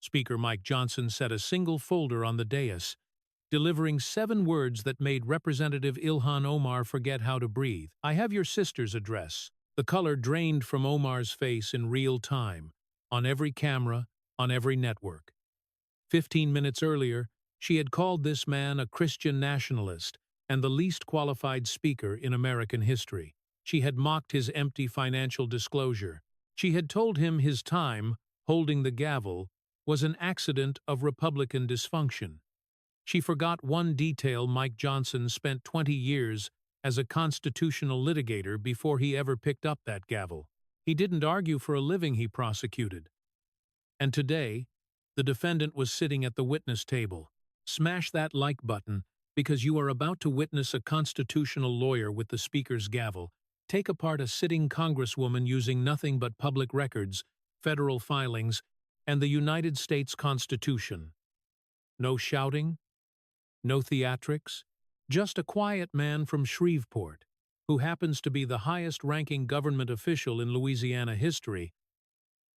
Speaker Mike Johnson set a single folder on the dais, delivering 7 words that made Representative Ilhan Omar forget how to breathe. "I have your sister's address." The color drained from Omar's face in real time, on every camera, on every network. 15 minutes earlier, she had called this man a Christian nationalist and the least qualified speaker in American history. She had mocked his empty financial disclosure. She had told him his time, holding the gavel, was an accident of Republican dysfunction. She forgot one detail: Mike Johnson spent 20 years as a constitutional litigator before he ever picked up that gavel. He didn't argue for a living, he prosecuted. And today, the defendant was sitting at the witness table. Smash that like button, because you are about to witness a constitutional lawyer with the Speaker's gavel take apart a sitting Congresswoman using nothing but public records, federal filings, and the United States Constitution. No shouting, no theatrics, just a quiet man from Shreveport, who happens to be the highest-ranking government official in Louisiana history,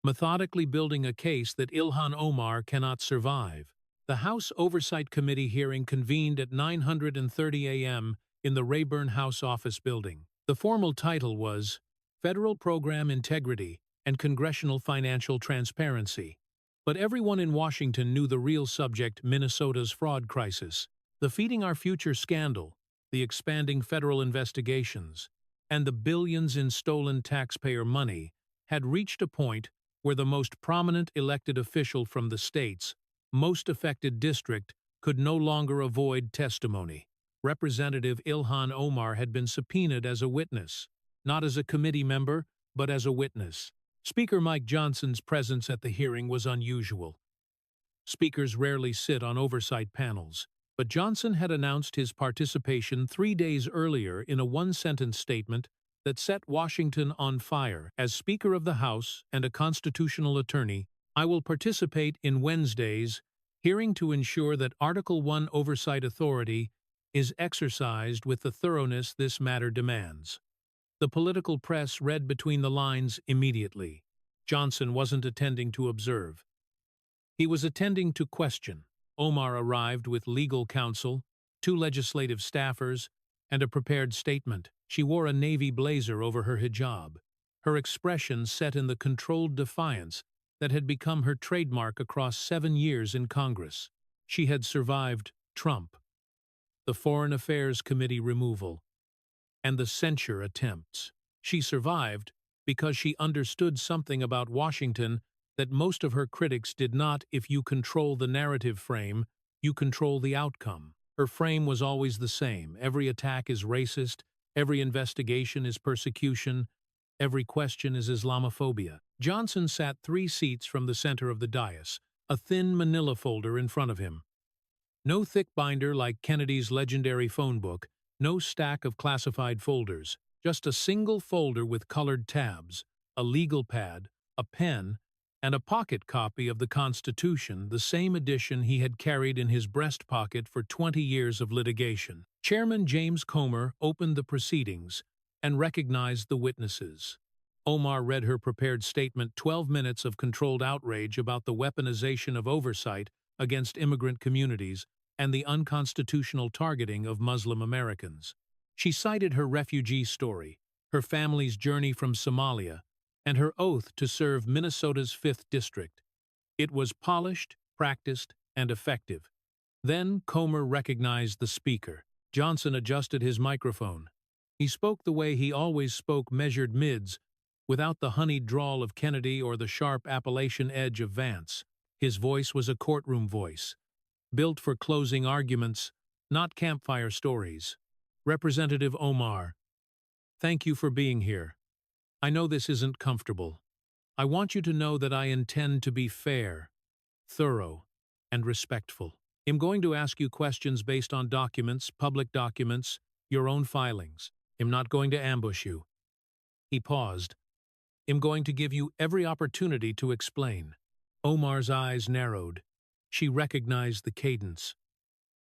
methodically building a case that Ilhan Omar cannot survive. The House Oversight Committee hearing convened at 9:30 a.m. in the Rayburn House Office Building. The formal title was Federal Program Integrity and Congressional Financial Transparency. But everyone in Washington knew the real subject: Minnesota's fraud crisis, the Feeding Our Future scandal, the expanding federal investigations, and the billions in stolen taxpayer money had reached a point where the most prominent elected official from the state's most affected district could no longer avoid testimony. Representative Ilhan Omar had been subpoenaed as a witness, not as a committee member, but as a witness. Speaker Mike Johnson's presence at the hearing was unusual. Speakers rarely sit on oversight panels, but Johnson had announced his participation 3 days earlier in a one-sentence statement that set Washington on fire. As Speaker of the House and a constitutional attorney, I will participate in Wednesday's hearing to ensure that Article I oversight authority is exercised with the thoroughness this matter demands. The political press read between the lines immediately. Johnson wasn't attending to observe. He was attending to question. Omar arrived with legal counsel, 2 legislative staffers, and a prepared statement. She wore a navy blazer over her hijab, her expression set in the controlled defiance that had become her trademark across 7 years in Congress. She had survived Trump, the Foreign Affairs Committee removal, and the censure attempts. She survived because she understood something about Washington that most of her critics did not. If you control the narrative frame, you control the outcome. Her frame was always the same. Every attack is racist, every investigation is persecution, every question is Islamophobia. Johnson sat 3 seats from the center of the dais, a thin manila folder in front of him. No thick binder like Kennedy's legendary phone book, no stack of classified folders, just a single folder with colored tabs, a legal pad, a pen, and a pocket copy of the Constitution, the same edition he had carried in his breast pocket for 20 years of litigation. Chairman James Comer opened the proceedings and recognized the witnesses. Omar read her prepared statement: 12 minutes of controlled outrage about the weaponization of oversight against immigrant communities and the unconstitutional targeting of Muslim Americans. She cited her refugee story, her family's journey from Somalia, and her oath to serve Minnesota's 5th District. It was polished, practiced, and effective. Then Comer recognized the speaker. Johnson adjusted his microphone. He spoke the way he always spoke, measured mids, without the honeyed drawl of Kennedy or the sharp Appalachian edge of Vance. His voice was a courtroom voice, built for closing arguments, not campfire stories. Representative Omar, thank you for being here. I know this isn't comfortable. I want you to know that I intend to be fair, thorough, and respectful. I'm going to ask you questions based on documents, public documents, your own filings. I'm not going to ambush you. He paused. I'm going to give you every opportunity to explain. Omar's eyes narrowed. She recognized the cadence.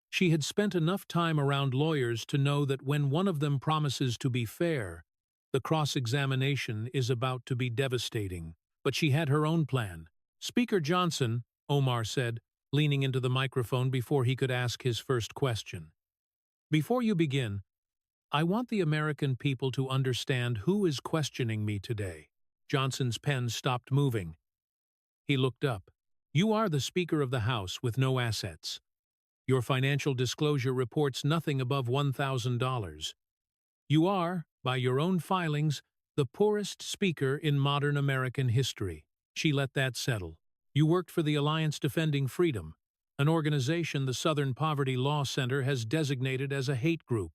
She had spent enough time around lawyers to know that when one of them promises to be fair, the cross-examination is about to be devastating. But she had her own plan. Speaker Johnson, Omar said, leaning into the microphone before he could ask his first question. Before you begin, I want the American people to understand who is questioning me today. Johnson's pen stopped moving. He looked up. You are the Speaker of the House with no assets. Your financial disclosure reports nothing above $1,000. You are, by your own filings, the poorest speaker in modern American history. She let that settle. You worked for the Alliance Defending Freedom, an organization the Southern Poverty Law Center has designated as a hate group.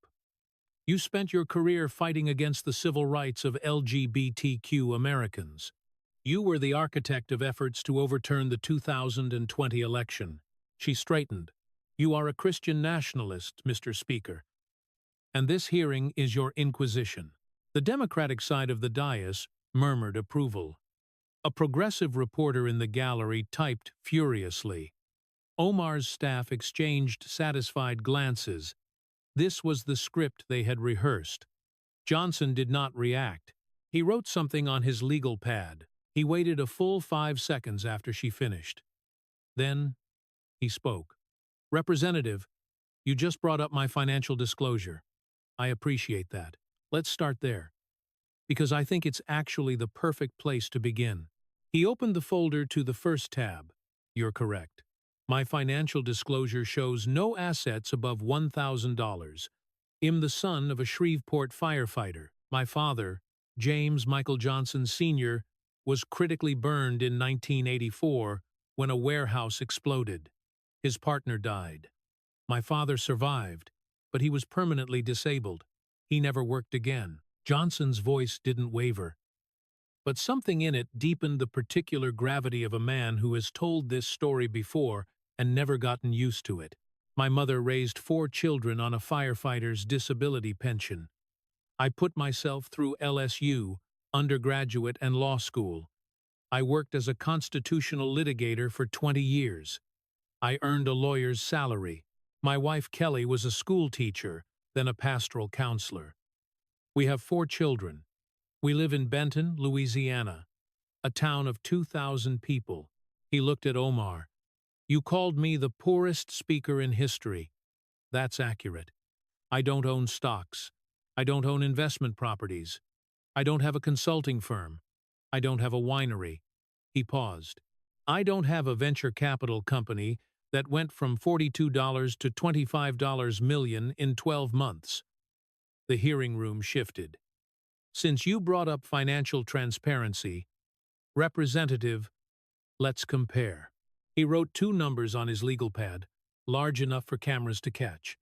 You spent your career fighting against the civil rights of LGBTQ Americans. You were the architect of efforts to overturn the 2020 election. She straightened. You are a Christian nationalist, Mr. Speaker. And this hearing is your inquisition. The Democratic side of the dais murmured approval. A progressive reporter in the gallery typed furiously. Omar's staff exchanged satisfied glances. This was the script they had rehearsed. Johnson did not react. He wrote something on his legal pad. He waited a full 5 seconds after she finished. Then he spoke. Representative, you just brought up my financial disclosure. I appreciate that. Let's start there, because I think it's actually the perfect place to begin. He opened the folder to the first tab. You're correct. My financial disclosure shows no assets above $1,000. I'm the son of a Shreveport firefighter. My father, James Michael Johnson Sr., was critically burned in 1984 when a warehouse exploded. His partner died. My father survived, but he was permanently disabled. He never worked again. Johnson's voice didn't waver, but something in it deepened the particular gravity of a man who has told this story before and never gotten used to it. My mother raised 4 children on a firefighter's disability pension. I put myself through LSU, undergraduate and law school. I worked as a constitutional litigator for 20 years. I earned a lawyer's salary. My wife Kelly was a school teacher, then a pastoral counselor. We have 4 children. We live in Benton, Louisiana, a town of 2,000 people. He looked at Omar. You called me the poorest speaker in history. That's accurate. I don't own stocks. I don't own investment properties. I don't have a consulting firm. I don't have a winery. He paused. I don't have a venture capital company that went from $42 to $25 million in 12 months. The hearing room shifted. Since you brought up financial transparency, Representative, let's compare. He wrote 2 numbers on his legal pad, large enough for cameras to catch.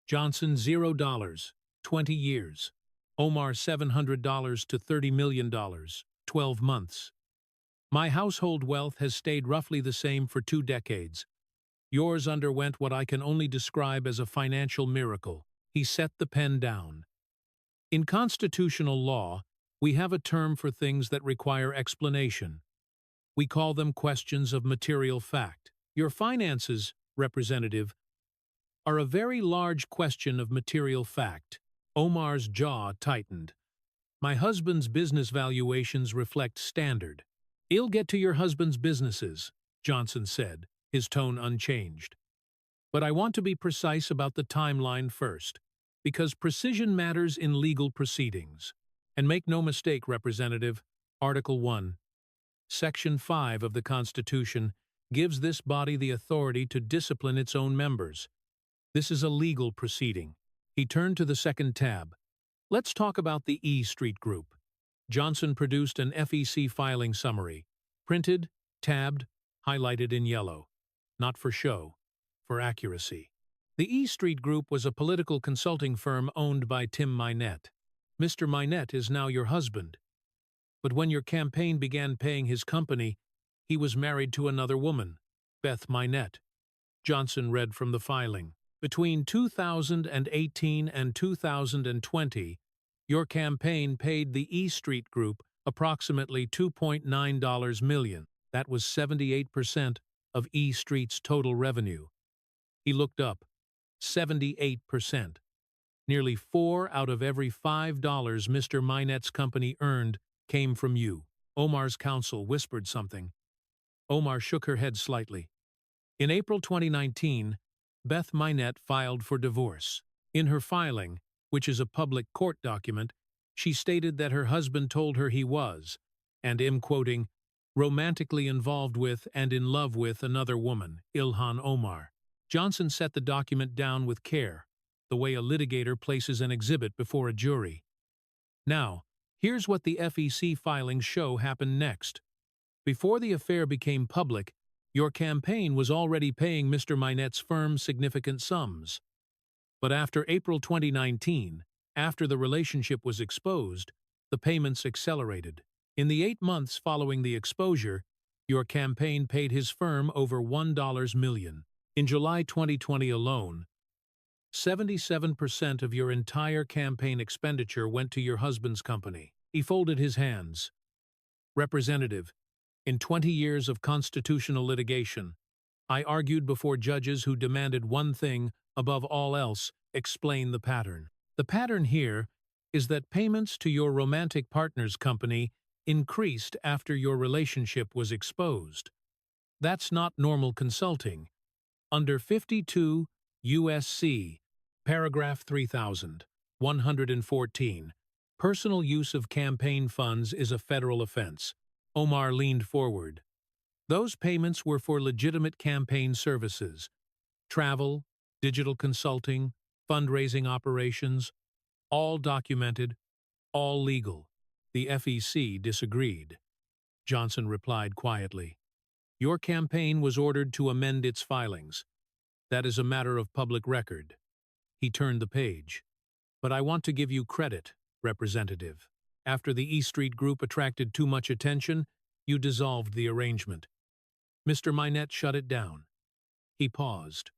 Johnson $0, 20 years. Omar $700 to $30 million, 12 months. My household wealth has stayed roughly the same for 2 decades. Yours underwent what I can only describe as a financial miracle. He set the pen down. In constitutional law, we have a term for things that require explanation. We call them questions of material fact. Your finances, Representative, are a very large question of material fact. Omar's jaw tightened. My husband's business valuations reflect standard. I'll get to your husband's businesses, Johnson said, his tone unchanged. But I want to be precise about the timeline first, because precision matters in legal proceedings. And make no mistake, Representative, Article 1, Section 5 of the Constitution gives this body the authority to discipline its own members. This is a legal proceeding. He turned to the second tab. Let's talk about the E Street Group. Johnson produced an FEC filing summary, printed, tabbed, highlighted in yellow. Not for show, for accuracy. The E Street Group was a political consulting firm owned by Tim Minette. Mr. Minette is now your husband. But when your campaign began paying his company, he was married to another woman, Beth Minette. Johnson read from the filing. Between 2018 and 2020, your campaign paid the E Street Group approximately $2.9 million. That was 78% of E Street's total revenue. He looked up. 78%. Nearly 4 out of every $5 Mr. Minette's company earned came from you. Omar's counsel whispered something. Omar shook her head slightly. In April 2019, Beth Minette filed for divorce. In her filing, which is a public court document, she stated that her husband told her he was, and I'm quoting, romantically involved with and in love with another woman, Ilhan Omar. Johnson set the document down with care, the way a litigator places an exhibit before a jury. Now, here's what the FEC filings show happened next. Before the affair became public, your campaign was already paying Mr. Minette's firm significant sums. But after April 2019, after the relationship was exposed, the payments accelerated. In the 8 months following the exposure, your campaign paid his firm over $1 million. In July 2020 alone, 77% of your entire campaign expenditure went to your husband's company. He folded his hands. Representative, in 20 years of constitutional litigation, I argued before judges who demanded one thing, above all else, explain the pattern. The pattern here is that payments to your romantic partner's company increased after your relationship was exposed. That's not normal consulting. Under 52 U.S.C. Paragraph 3114, personal use of campaign funds is a federal offense. Omar leaned forward. Those payments were for legitimate campaign services, travel, digital consulting, fundraising operations, all documented, all legal. The FEC disagreed. Johnson replied quietly. Your campaign was ordered to amend its filings. That is a matter of public record. He turned the page. But I want to give you credit, Representative. After the E Street Group attracted too much attention, you dissolved the arrangement. Mr. Minette shut it down. He paused.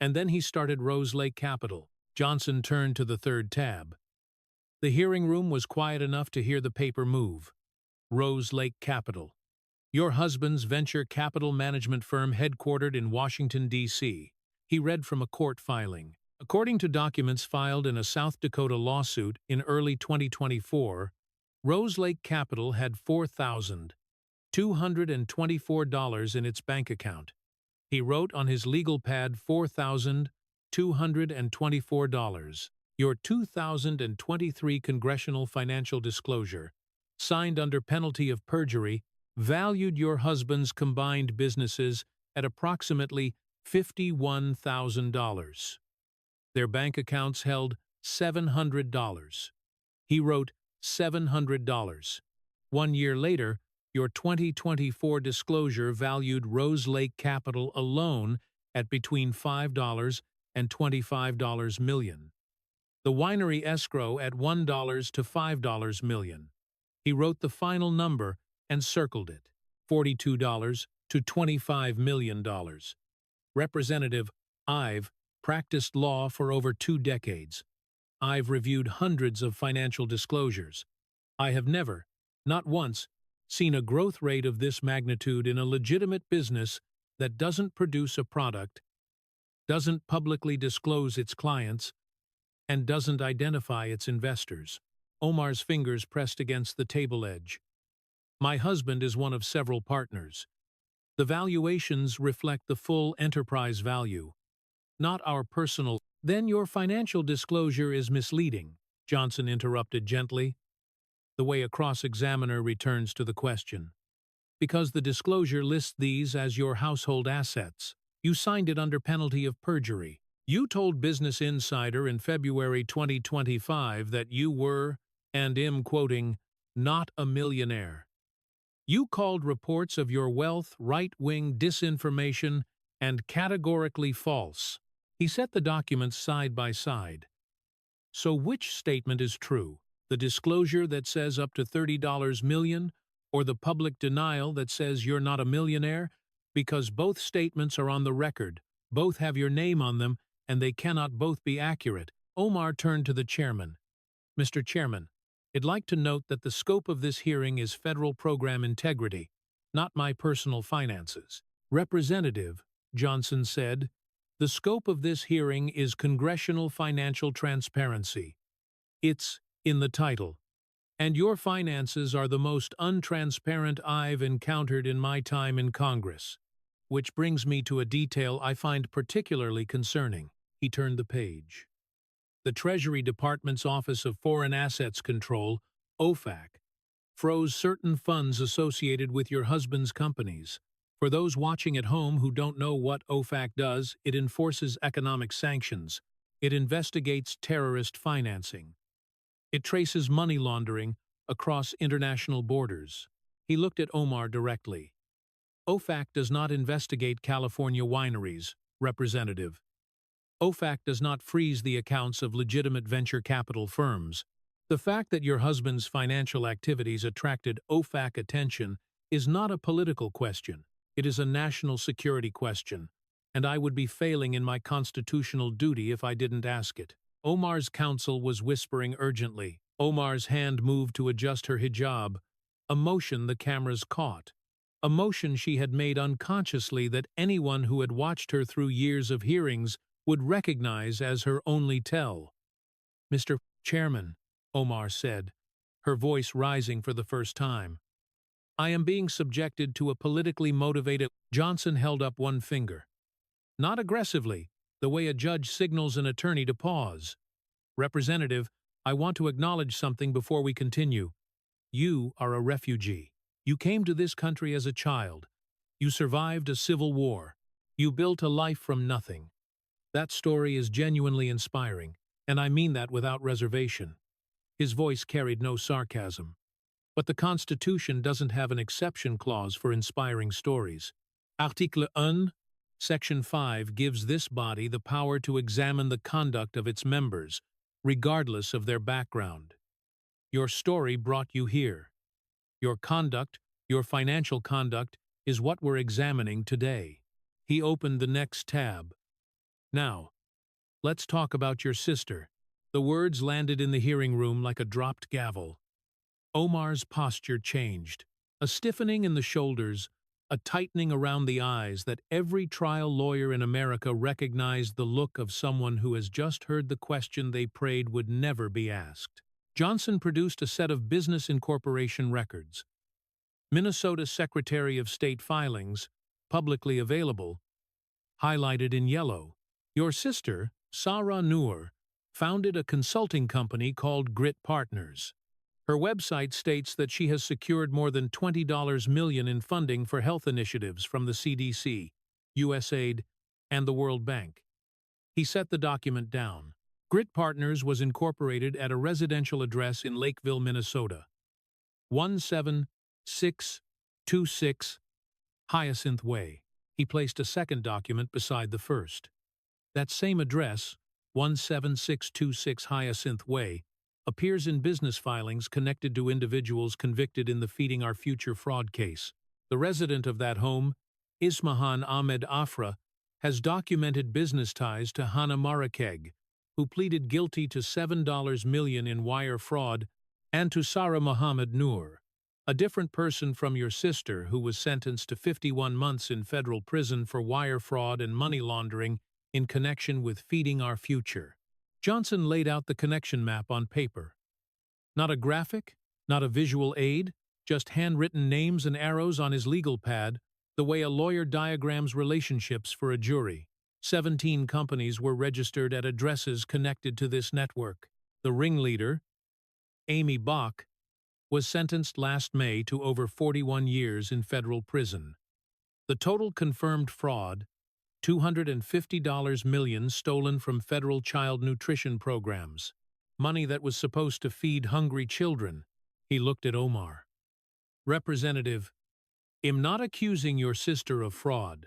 And then he started Rose Lake Capital. Johnson turned to the third tab. The hearing room was quiet enough to hear the paper move. Rose Lake Capital. Your husband's venture capital management firm headquartered in Washington, D.C. He read from a court filing. According to documents filed in a South Dakota lawsuit in early 2024, Rose Lake Capital had $4,224 in its bank account. He wrote on his legal pad $4,224. Your 2023 Congressional Financial Disclosure, signed under penalty of perjury, valued your husband's combined businesses at approximately $51,000. Their bank accounts held $700. He wrote $700. 1 year later, your 2024 disclosure valued Rose Lake Capital alone at between $5 and $25 million. The winery escrow at $1 to $5 million. He wrote the final number and circled it, $42 to $25 million. Representative, I've practiced law for over 2 decades. I've reviewed hundreds of financial disclosures. I have never, not once, seen a growth rate of this magnitude in a legitimate business that doesn't produce a product, doesn't publicly disclose its clients, and doesn't identify its investors. Omar's fingers pressed against the table edge. My husband is one of several partners. The valuations reflect the full enterprise value, not our personal. Then your financial disclosure is misleading, Johnson interrupted gently, the way a cross-examiner returns to the question. Because the disclosure lists these as your household assets. You signed it under penalty of perjury. You told Business Insider in February 2025 that you were, and I'm quoting, not a millionaire. You called reports of your wealth right-wing disinformation and categorically false. He set the documents side by side. So which statement is true? The disclosure that says up to $30 million, or the public denial that says you're not a millionaire? Because both statements are on the record, both have your name on them, and they cannot both be accurate. Omar turned to the chairman. Mr. Chairman, I'd like to note that the scope of this hearing is federal program integrity, not my personal finances. Representative, Johnson said, the scope of this hearing is congressional financial transparency. It's in the title. And your finances are the most untransparent I've encountered in my time in Congress. Which brings me to a detail I find particularly concerning. He turned the page. The Treasury Department's Office of Foreign Assets Control, OFAC, froze certain funds associated with your husband's companies. For those watching at home who don't know what OFAC does, it enforces economic sanctions. It investigates terrorist financing. It traces money laundering across international borders. He looked at Omar directly. OFAC does not investigate California wineries, Representative. OFAC does not freeze the accounts of legitimate venture capital firms. The fact that your husband's financial activities attracted OFAC attention is not a political question. It is a national security question, and I would be failing in my constitutional duty if I didn't ask it. Omar's counsel was whispering urgently. Omar's hand moved to adjust her hijab, a motion the cameras caught, a motion she had made unconsciously that anyone who had watched her through years of hearings would recognize as her only tell. Mr. Chairman, Omar said, her voice rising for the first time. I am being subjected to a politically motivated— Johnson held up one finger. Not aggressively, the way a judge signals an attorney to pause. Representative, I want to acknowledge something before we continue. You are a refugee. You came to this country as a child. You survived a civil war. You built a life from nothing. That story is genuinely inspiring, and I mean that without reservation. His voice carried no sarcasm. But the Constitution doesn't have an exception clause for inspiring stories. Article 1, Section 5 gives this body the power to examine the conduct of its members, regardless of their background. Your story brought you here. Your conduct, your financial conduct, is what we're examining today. He opened the next tab. Now, let's talk about your sister. The words landed in the hearing room like a dropped gavel. Omar's posture changed, a stiffening in the shoulders, a tightening around the eyes that every trial lawyer in America recognized the look of someone who has just heard the question they prayed would never be asked. Johnson produced a set of business incorporation records. Minnesota Secretary of State filings, publicly available, highlighted in yellow. Your sister, Sarah Noor, founded a consulting company called Grit Partners. Her website states that she has secured more than $20 million in funding for health initiatives from the CDC, USAID, and the World Bank. He set the document down. Grit Partners was incorporated at a residential address in Lakeville, Minnesota. 17626 Hyacinth Way. He placed a second document beside the first. That same address, 17626 Hyacinth Way, appears in business filings connected to individuals convicted in the Feeding Our Future fraud case. The resident of that home, Ismahan Ahmed Afra, has documented business ties to Hannah Marakeg, who pleaded guilty to $7 million in wire fraud, and to Sarah Muhammad Noor, a different person from your sister who was sentenced to 51 months in federal prison for wire fraud and money laundering in connection with Feeding Our Future. Johnson laid out the connection map on paper. Not a graphic, not a visual aid, just handwritten names and arrows on his legal pad, the way a lawyer diagrams relationships for a jury. 17 companies were registered at addresses connected to this network. The ringleader, Amy Bach, was sentenced last May to over 41 years in federal prison. The total confirmed fraud, $250 million stolen from federal child nutrition programs, money that was supposed to feed hungry children. He looked at Omar. Representative, I'm not accusing your sister of fraud.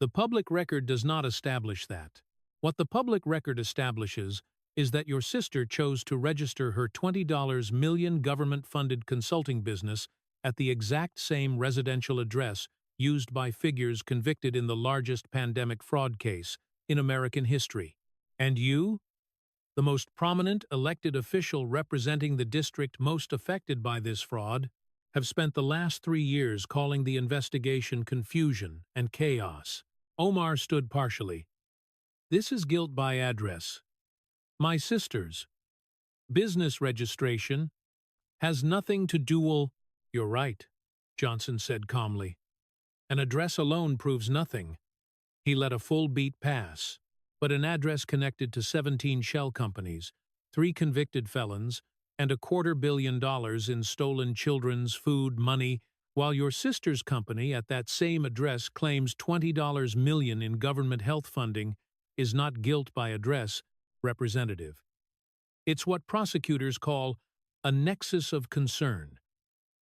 The public record does not establish that. What the public record establishes is that your sister chose to register her $20 million government-funded consulting business at the exact same residential address used by figures convicted in the largest pandemic fraud case in American history. And you, the most prominent elected official representing the district most affected by this fraud, have spent the last 3 years calling the investigation confusion and chaos. Omar stood partially. This is guilt by address. My sister's business registration has nothing to do. You're right, Johnson said calmly. An address alone proves nothing. He let a full beat pass, but an address connected to 17 shell companies, 3 convicted felons, and $250 million in stolen children's food money, while your sister's company at that same address claims $20 million in government health funding, is not guilt by address, Representative. It's what prosecutors call a nexus of concern.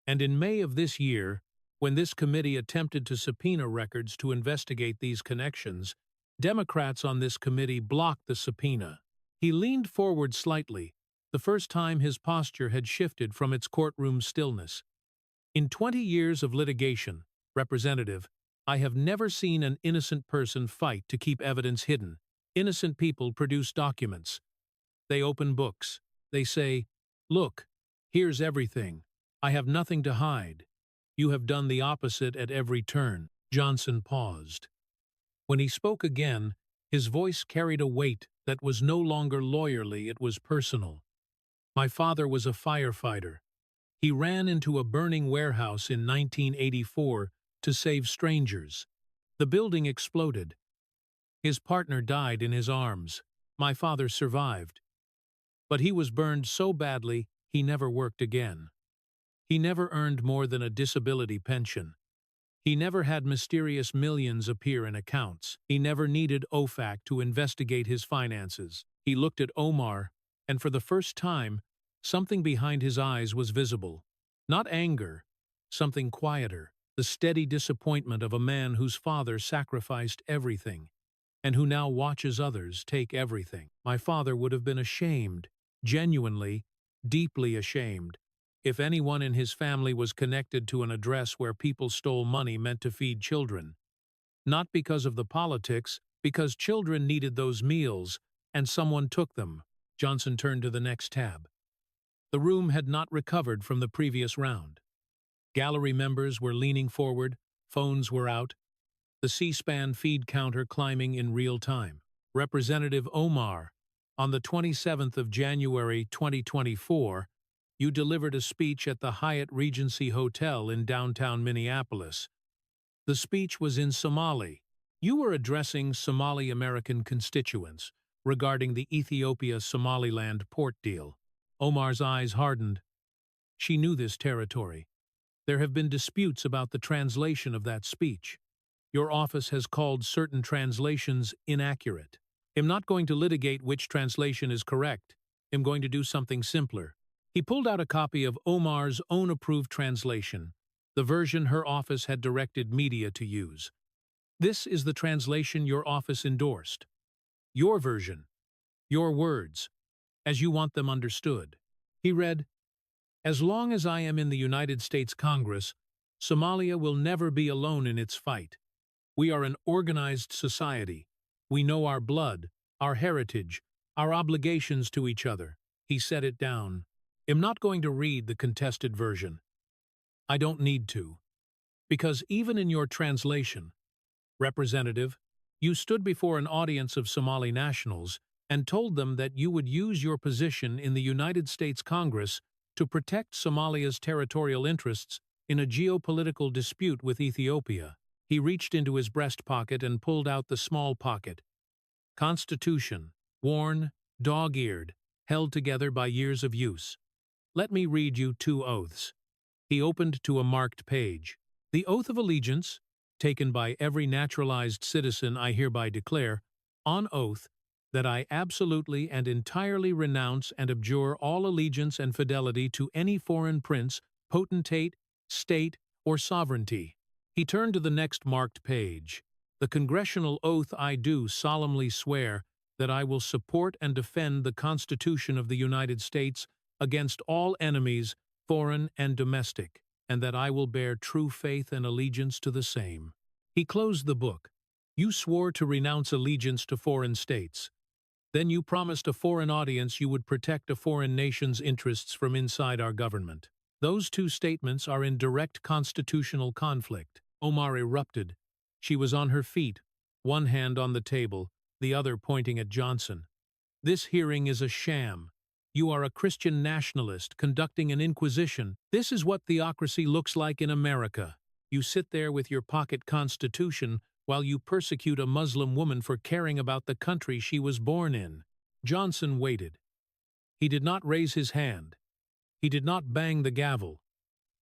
And in May of this year, when this committee attempted to subpoena records to investigate these connections, Democrats on this committee blocked the subpoena. He leaned forward slightly, the first time his posture had shifted from its courtroom stillness. In 20 years of litigation, Representative, I have never seen an innocent person fight to keep evidence hidden. Innocent people produce documents. They open books. They say, "Look, here's everything. I have nothing to hide." You have done the opposite at every turn. Johnson paused. When he spoke again, his voice carried a weight that was no longer lawyerly, it was personal. My father was a firefighter. He ran into a burning warehouse in 1984 to save strangers. The building exploded. His partner died in his arms. My father survived. But he was burned so badly, he never worked again. He never earned more than a disability pension. He never had mysterious millions appear in accounts. He never needed OFAC to investigate his finances. He looked at Omar, and for the first time, something behind his eyes was visible. Not anger, something quieter, the steady disappointment of a man whose father sacrificed everything, and who now watches others take everything. My father would have been ashamed, genuinely, deeply ashamed, if anyone in his family was connected to an address where people stole money meant to feed children. Not because of the politics, because children needed those meals, and someone took them. Johnson turned to the next tab. The room had not recovered from the previous round. Gallery members were leaning forward, phones were out, the C-SPAN feed counter climbing in real time. Representative Omar, on the 27th of January 2024, you delivered a speech at the Hyatt Regency Hotel in downtown Minneapolis. The speech was in Somali. You were addressing Somali American constituents regarding the Ethiopia-Somaliland port deal. Omar's eyes hardened. She knew this territory. There have been disputes about the translation of that speech. Your office has called certain translations inaccurate. I'm not going to litigate which translation is correct. I'm going to do something simpler. He pulled out a copy of Omar's own approved translation, the version her office had directed media to use. This is the translation your office endorsed. Your version. Your words. As you want them understood. He read, "As long as I am in the United States Congress, Somalia will never be alone in its fight. We are an organized society. We know our blood, our heritage, our obligations to each other." He set it down. I'm not going to read the contested version. I don't need to. Because even in your translation, Representative, you stood before an audience of Somali nationals and told them that you would use your position in the United States Congress to protect Somalia's territorial interests in a geopolitical dispute with Ethiopia. He reached into his breast pocket and pulled out the small pocket. Constitution, worn, dog-eared, held together by years of use. Let me read you 2 oaths. He opened to a marked page. The oath of allegiance, taken by every naturalized citizen, I hereby declare, on oath, that I absolutely and entirely renounce and abjure all allegiance and fidelity to any foreign prince, potentate, state, or sovereignty. He turned to the next marked page. The Congressional oath I do solemnly swear that I will support and defend the Constitution of the United States against all enemies, foreign and domestic, and that I will bear true faith and allegiance to the same. He closed the book. You swore to renounce allegiance to foreign states. Then you promised a foreign audience you would protect a foreign nation's interests from inside our government. Those 2 statements are in direct constitutional conflict. Omar erupted. She was on her feet, one hand on the table, the other pointing at Johnson. This hearing is a sham. You are a Christian nationalist conducting an inquisition. This is what theocracy looks like in America. You sit there with your pocket constitution while you persecute a Muslim woman for caring about the country she was born in. Johnson waited. He did not raise his hand. He did not bang the gavel.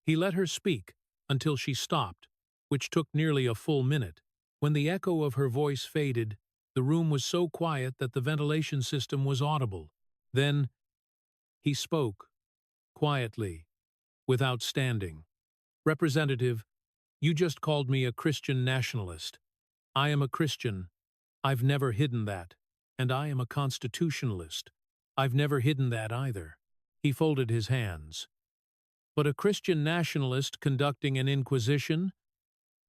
He let her speak until she stopped, which took nearly a full minute. When the echo of her voice faded, the room was so quiet that the ventilation system was audible. Then he spoke, quietly, without standing. Representative, you just called me a Christian nationalist. I am a Christian. I've never hidden that. And I am a constitutionalist. I've never hidden that either. He folded his hands. But a Christian nationalist conducting an inquisition?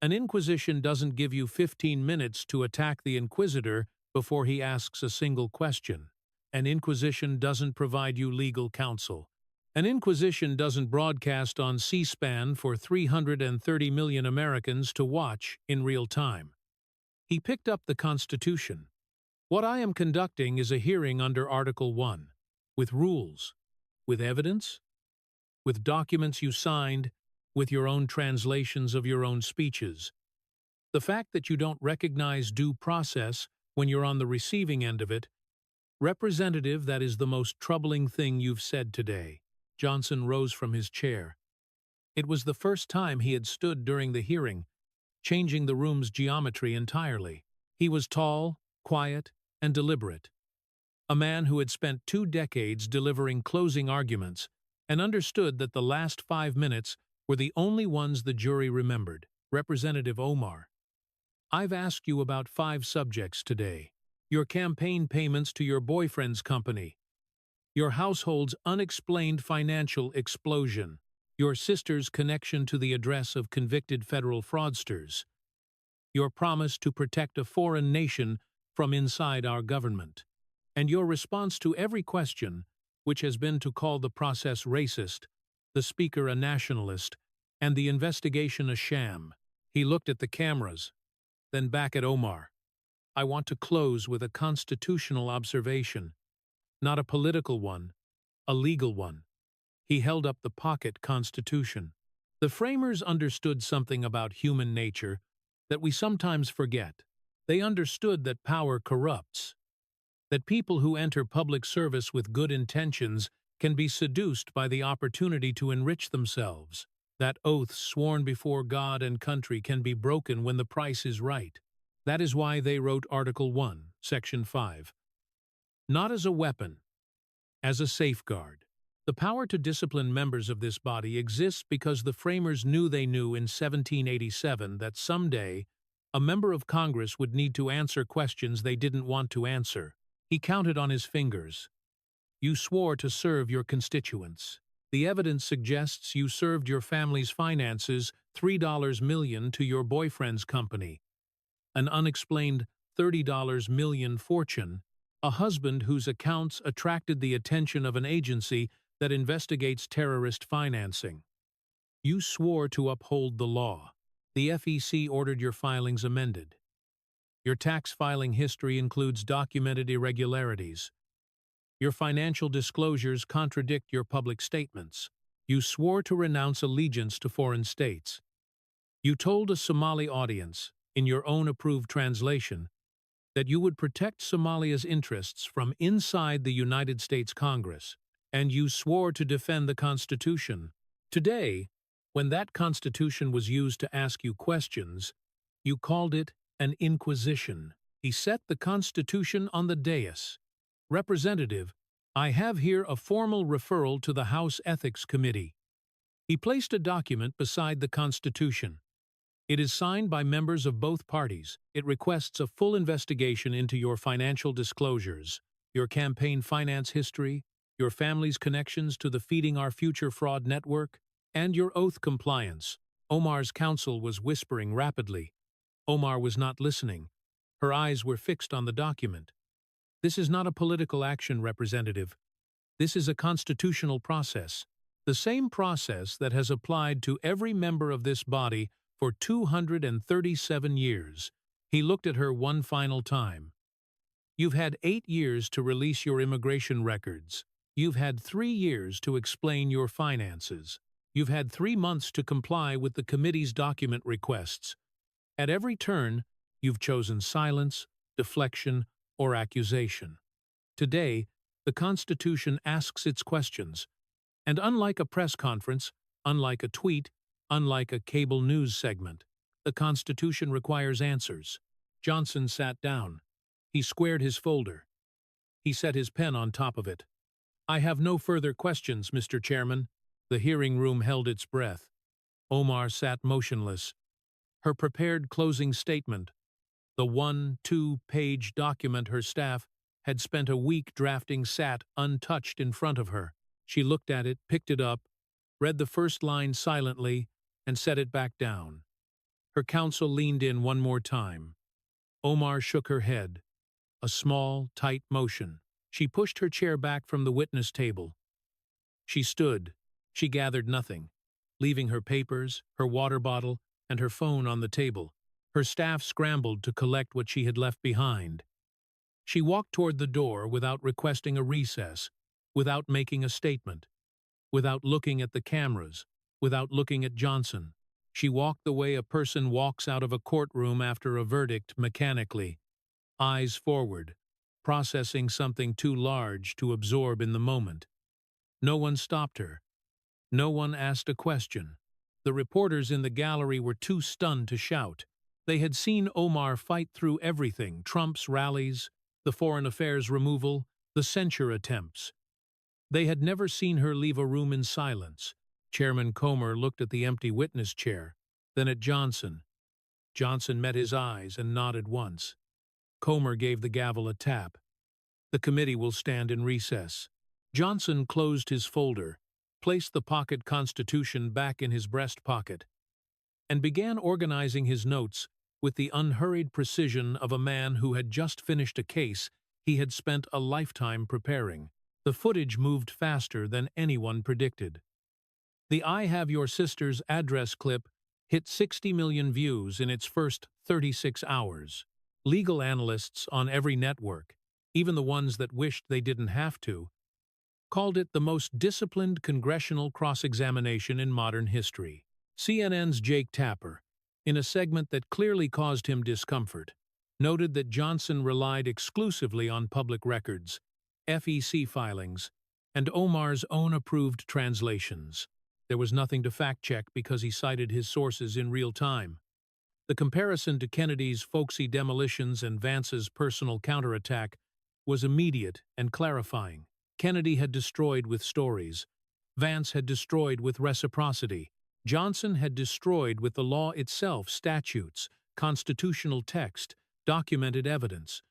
An inquisition doesn't give you 15 minutes to attack the inquisitor before he asks a single question. An inquisition doesn't provide you legal counsel. An inquisition doesn't broadcast on C-SPAN for 330 million Americans to watch in real time. He picked up the Constitution. What I am conducting is a hearing under Article 1, with rules, with evidence, with documents you signed, with your own translations of your own speeches. The fact that you don't recognize due process when you're on the receiving end of it, Representative, that is the most troubling thing you've said today. Johnson rose from his chair. It was the first time he had stood during the hearing, changing the room's geometry entirely. He was tall, quiet, and deliberate. A man who had spent 2 decades delivering closing arguments and understood that the last 5 minutes were the only ones the jury remembered. Representative Omar, I've asked you about 5 subjects today. Your campaign payments to your boyfriend's company, your household's unexplained financial explosion, your sister's connection to the address of convicted federal fraudsters, your promise to protect a foreign nation from inside our government, and your response to every question, which has been to call the process racist, the speaker a nationalist, and the investigation a sham. He looked at the cameras, then back at Omar. I want to close with a constitutional observation, not a political one, a legal one. He held up the pocket Constitution. The framers understood something about human nature that we sometimes forget. They understood that power corrupts, that people who enter public service with good intentions can be seduced by the opportunity to enrich themselves, that oaths sworn before God and country can be broken when the price is right. That is why they wrote Article 1, Section 5. Not as a weapon, as a safeguard. The power to discipline members of this body exists because the framers knew they knew in 1787 that someday a member of Congress would need to answer questions they didn't want to answer. He counted on his fingers. You swore to serve your constituents. The evidence suggests you served your family's finances, $3 million to your boyfriend's company, an unexplained $30 million fortune, a husband whose accounts attracted the attention of an agency that investigates terrorist financing. You swore to uphold the law. The FEC ordered your filings amended. Your tax filing history includes documented irregularities. Your financial disclosures contradict your public statements. You swore to renounce allegiance to foreign states. You told a Somali audience, in your own approved translation, that you would protect Somalia's interests from inside the United States Congress, and you swore to defend the Constitution. Today, when that Constitution was used to ask you questions, you called it an inquisition. He set the Constitution on the dais. Representative, I have here a formal referral to the House Ethics Committee. He placed a document beside the Constitution. It is signed by members of both parties. It requests a full investigation into your financial disclosures, your campaign finance history, your family's connections to the Feeding Our Future fraud network, and your oath compliance. Omar's counsel was whispering rapidly. Omar was not listening. Her eyes were fixed on the document. This is not a political action, Representative. This is a constitutional process, the same process that has applied to every member of this body for 237 years. He looked at her one final time. You've had 8 years to release your immigration records. You've had 3 years to explain your finances. You've had 3 months to comply with the committee's document requests. At every turn, you've chosen silence, deflection, or accusation. Today, the Constitution asks its questions, and unlike a press conference, unlike a tweet, unlike a cable news segment, the Constitution requires answers. Johnson sat down. He squared his folder. He set his pen on top of it. I have no further questions, Mr. Chairman. The hearing room held its breath. Omar sat motionless. Her prepared closing statement, the 1-2-page document her staff had spent a week drafting, sat untouched in front of her. She looked at it, picked it up, read the first line silently, and set it back down. Her counsel leaned in one more time. Omar shook her head. A small, tight motion. She pushed her chair back from the witness table. She stood. She gathered nothing, leaving her papers, her water bottle, and her phone on the table. Her staff scrambled to collect what she had left behind. She walked toward the door without requesting a recess, without making a statement, without looking at the cameras, without looking at Johnson. She walked the way a person walks out of a courtroom after a verdict, mechanically, eyes forward, processing something too large to absorb in the moment. No one stopped her. No one asked a question. The reporters in the gallery were too stunned to shout. They had seen Omar fight through everything: Trump's rallies, the foreign affairs removal, the censure attempts. They had never seen her leave a room in silence. Chairman Comer looked at the empty witness chair, then at Johnson. Johnson met his eyes and nodded once. Comer gave the gavel a tap. The committee will stand in recess. Johnson closed his folder, placed the pocket Constitution back in his breast pocket, and began organizing his notes with the unhurried precision of a man who had just finished a case he had spent a lifetime preparing. The footage moved faster than anyone predicted. The I Have Your Sister's address clip hit 60 million views in its first 36 hours. Legal analysts on every network, even the ones that wished they didn't have to, called it the most disciplined congressional cross-examination in modern history. CNN's Jake Tapper, in a segment that clearly caused him discomfort, noted that Johnson relied exclusively on public records, FEC filings, and Omar's own approved translations. There was nothing to fact-check because he cited his sources in real time. The comparison to Kennedy's folksy demolitions and Vance's personal counterattack was immediate and clarifying. Kennedy had destroyed with stories. Vance had destroyed with reciprocity. Johnson had destroyed with the law itself, statutes, constitutional text, documented evidence.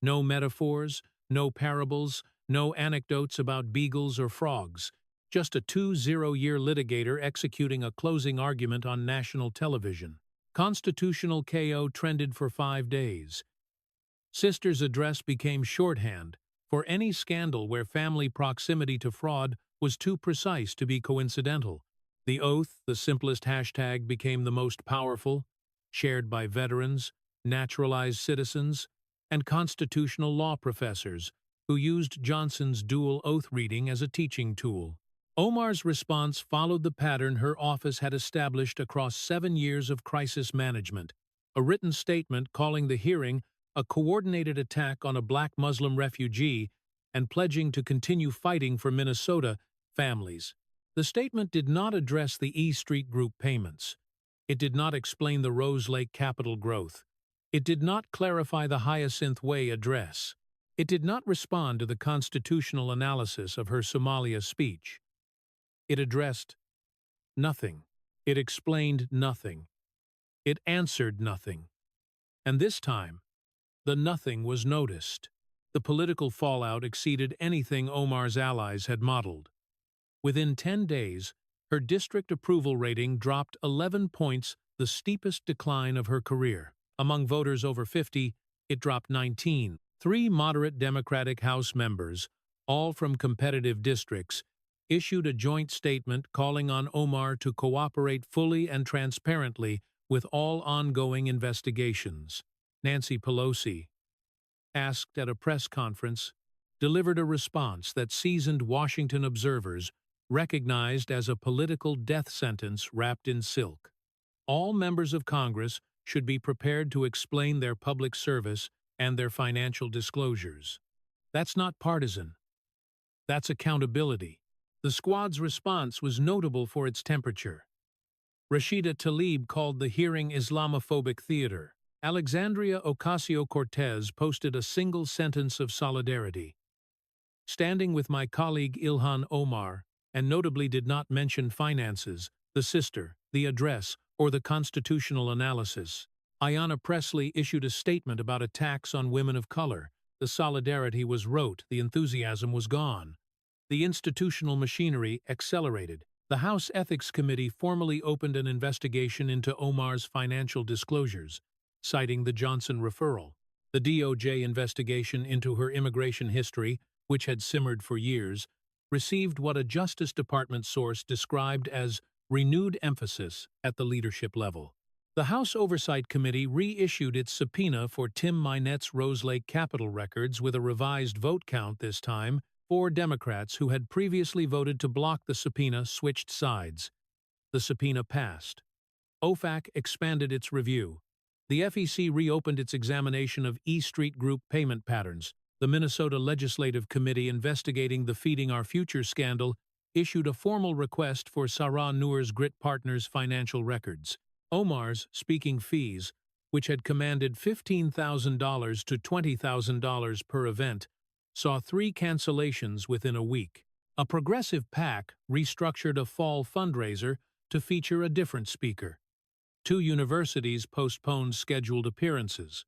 No metaphors, no parables, no anecdotes about beagles or frogs. Just a 20-year litigator executing a closing argument on national television. Constitutional KO trended for 5 days. Sister's address became shorthand for any scandal where family proximity to fraud was too precise to be coincidental. The oath, the simplest hashtag, became the most powerful, shared by veterans, naturalized citizens, and constitutional law professors who used Johnson's dual oath reading as a teaching tool. Omar's response followed the pattern her office had established across 7 years of crisis management, a written statement calling the hearing a coordinated attack on a black Muslim refugee and pledging to continue fighting for Minnesota families. The statement did not address the E Street Group payments. It did not explain the Rose Lake capital growth. It did not clarify the Hyacinth Way address. It did not respond to the constitutional analysis of her Somalia speech. It addressed nothing. It explained nothing. It answered nothing. And this time, the nothing was noticed. The political fallout exceeded anything Omar's allies had modeled. Within 10 days, her district approval rating dropped 11 points, the steepest decline of her career. Among voters over 50, it dropped 19. 3 moderate Democratic House members, all from competitive districts, issued a joint statement calling on Omar to cooperate fully and transparently with all ongoing investigations. Nancy Pelosi asked at a press conference, delivered a response that seasoned Washington observers recognized as a political death sentence wrapped in silk. All members of Congress should be prepared to explain their public service and their financial disclosures. That's not partisan. That's accountability. The squad's response was notable for its temperature. Rashida Tlaib called the hearing Islamophobic theater. Alexandria Ocasio-Cortez posted a single sentence of solidarity. Standing with my colleague Ilhan Omar, and notably did not mention finances, the sister, the address, or the constitutional analysis. Ayanna Pressley issued a statement about attacks on women of color. The solidarity was rote, the enthusiasm was gone. The institutional machinery accelerated. The House Ethics Committee formally opened an investigation into Omar's financial disclosures, citing the Johnson referral. The DOJ investigation into her immigration history, which had simmered for years, received what a Justice Department source described as renewed emphasis at the leadership level. The House Oversight Committee reissued its subpoena for Tim Mynette's Rose Lake Capitol records with a revised vote count this time. 4 Democrats who had previously voted to block the subpoena switched sides. The subpoena passed. OFAC expanded its review. The FEC reopened its examination of E Street Group payment patterns. The Minnesota Legislative Committee investigating the Feeding Our Future scandal issued a formal request for Sarah Noor's Grit Partners financial records. Omar's speaking fees, which had commanded $15,000 to $20,000 per event, saw 3 cancellations within a week. A progressive PAC restructured a fall fundraiser to feature a different speaker. 2 universities postponed scheduled appearances.